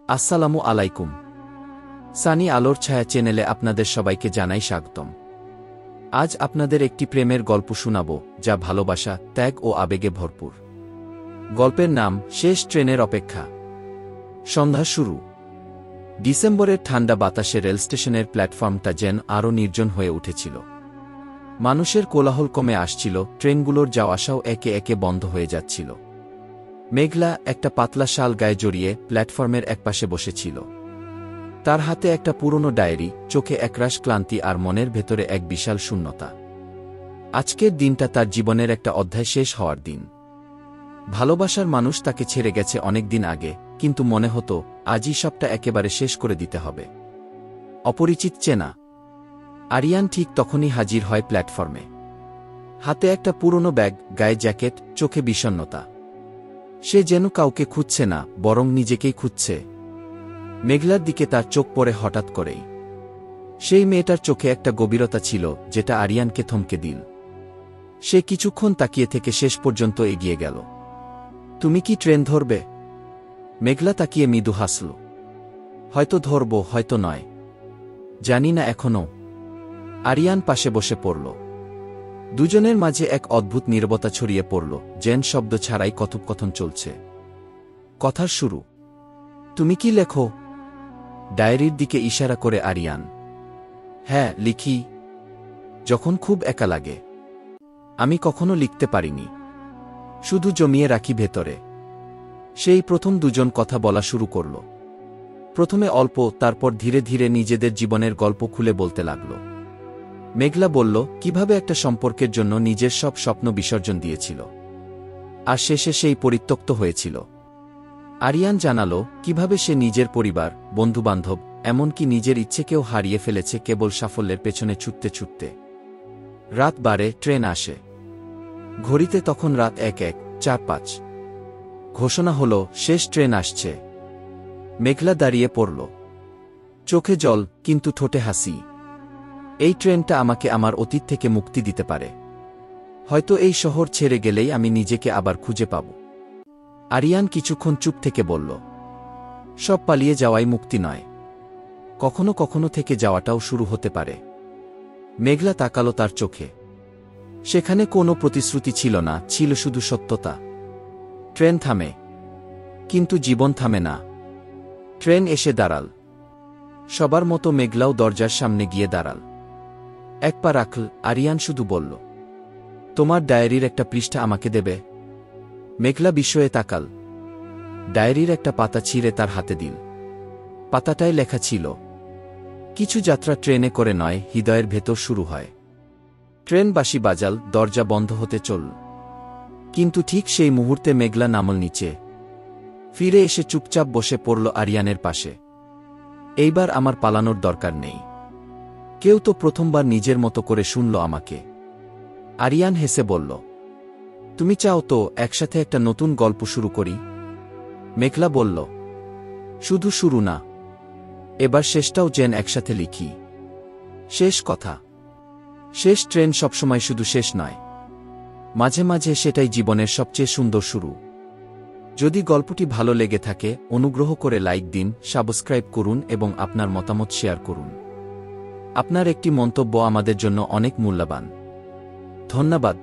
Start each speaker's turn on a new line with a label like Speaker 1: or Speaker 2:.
Speaker 1: আসসালামু আলাইকুম। সানি আলোর ছায়া চ্যানেলে আপনাদের সবাইকে জানাই স্বাগতম। আজ আপনাদের একটি প্রেমের গল্প শোনাব, যা ভালোবাসা, ত্যাগ ও আবেগে ভরপুর। গল্পের নাম শেষ ট্রেনের অপেক্ষা। সন্ধ্যা শুরু। ডিসেম্বরের ঠান্ডা বাতাসে রেলস্টেশনের প্ল্যাটফর্মটা যেন আরও নির্জন হয়ে উঠেছিল। মানুষের কোলাহল কমে আসছিল, ট্রেনগুলোর যাওয়া আসাও একে একে বন্ধ হয়ে যাচ্ছিল। মেঘলা একটা পাতলা শাল গায়ে জড়িয়ে প্ল্যাটফর্মের একপাশে বসেছিল। তার হাতে একটা পুরনো ডায়েরি, চোখে একরাশ ক্লান্তি আর মনের ভেতরে এক বিশাল শূন্যতা। আজকের দিনটা তার জীবনের একটা অধ্যায় শেষ হওয়ার দিন। ভালোবাসার মানুষ তাকে ছেড়ে গেছে অনেক দিন আগে, কিন্তু মনে হতো আজই সবটা একেবারে শেষ করে দিতে হবে। অপরিচিত চেনা আরিয়ান ঠিক তখনই হাজির হয় প্ল্যাটফর্মে। হাতে একটা পুরনো ব্যাগ, গায়ে জ্যাকেট, চোখে বিষণ্ণতা। সে যেন কাউকে খুঁজছে না, বরং নিজেকেই খুঁজছে। মেঘলার দিকে তার চোখ পড়ে হঠাৎ করেই। সেই মেয়েটার চোখে একটা গভীরতা ছিল, যেটা আরিয়ানকে থমকে দিল। সে কিছুক্ষণ তাকিয়ে থেকে শেষ পর্যন্ত এগিয়ে গেল। তুমি কি ট্রেন ধরবে? মেঘলা তাকিয়ে মৃদু হাসল। হয়তো ধরব, হয়তো নয়, জানি না এখনও। আরিয়ান পাশে বসে পড়ল। দুজনের মাঝে এক অদ্ভুত নীরবতা ছড়িয়ে পড়ল, যেন শব্দ ছাড়াই কথোপকথন চলছে। কথার শুরু। তুমি কি লেখো? ডায়েরির দিকে ইশারা করে আরিয়ান। হ্যাঁ, লিখি। যখন খুব একা লাগে। আমি কখনো লিখতে পারিনি, শুধু জমিয়ে রাখি ভেতরে। সেই প্রথম দুজন কথা বলা শুরু করল। প্রথমে অল্প, তারপর ধীরে ধীরে নিজেদের জীবনের গল্প খুলে বলতে লাগল। মেঘলা বলল কিভাবে একটা সম্পর্কের জন্য নিজের সব স্বপ্ন বিসর্জন দিয়েছিল, আর শেষে সেই পরিত্যক্ত হয়েছিল। আরিয়ান জানালো কিভাবে সে নিজের পরিবার, বন্ধুবান্ধব, এমনকি নিজের ইচ্ছেকেও হারিয়ে ফেলেছে কেবল সাফল্যের পেছনে ছুটতে ছুটতে। রাত বাড়ে, ট্রেন আসে। ঘড়িতে তখন রাত 1:04 ঘোষণা হলো শেষ ট্রেন আসছে। মেঘলা দাঁড়িয়ে পড়ল। চোখে জল, কিন্তু ঠোঁটে হাসি। এই ট্রেনটা আমাকে আমার অতীত থেকে মুক্তি দিতে পারে। হয়তো এই শহর ছেড়ে গেলেই আমি নিজেকে আবার খুঁজে পাব। আরিয়ান কিছুক্ষণ চুপ থেকে বলল, সব পালিয়ে যাওয়াই মুক্তি নয়, কখনো কখনো থেকে যাওয়াটাও শুরু হতে পারে। মেঘলা তাকালো তার চোখে। সেখানে কোনো প্রতিশ্রুতি ছিল না, ছিল শুধু সত্যতা। ট্রেন থামে, কিন্তু জীবন থামে না। ট্রেন এসে দাঁড়াল। সবার মতো মেঘলাও দরজার সামনে গিয়ে দাঁড়াল। এক পা রাখল। আরিয়ান শুধু বলল, তোমার ডায়েরির একটা পৃষ্ঠা আমাকে দেবে? মেঘলা বিস্ময়ে তাকাল। ডায়েরির একটা পাতা ছিঁড়ে তার হাতে দিল। পাতাটায় লেখা ছিল, কিছু যাত্রা ট্রেনে করে নয়, হৃদয়ের ভেতর শুরু হয়। ট্রেন বাঁশি বাজাল, দরজা বন্ধ হতে চলল। কিন্তু ঠিক সেই মুহূর্তে মেঘলা নামল নিচে। ফিরে এসে চুপচাপ বসে পড়ল আরিয়ানের পাশে। এইবার আমার পালানোর দরকার নেই। কেউ তো প্রথমবার নিজের মতো করে শুনল আমাকে। আরিয়ান হেসে বলল, তুমি চাও তো একসাথে একটা নতুন গল্প শুরু করি? মেঘলা বলল, শুধু শুরু না, এবার শেষটাও যেন একসাথে লিখি। শেষ কথা, শেষ ট্রেন সবসময় শুধু শেষ নয়, মাঝে মাঝে সেটাই জীবনের সবচেয়ে সুন্দর শুরু। যদি গল্পটি ভালো লেগে থাকে, অনুগ্রহ করে লাইক দিন, সাবস্ক্রাইব করুন এবং আপনার মতামত শেয়ার করুন। আপনার একটি মন্তব্য আমাদের জন্য অনেক মূল্যবান। ধন্যবাদ।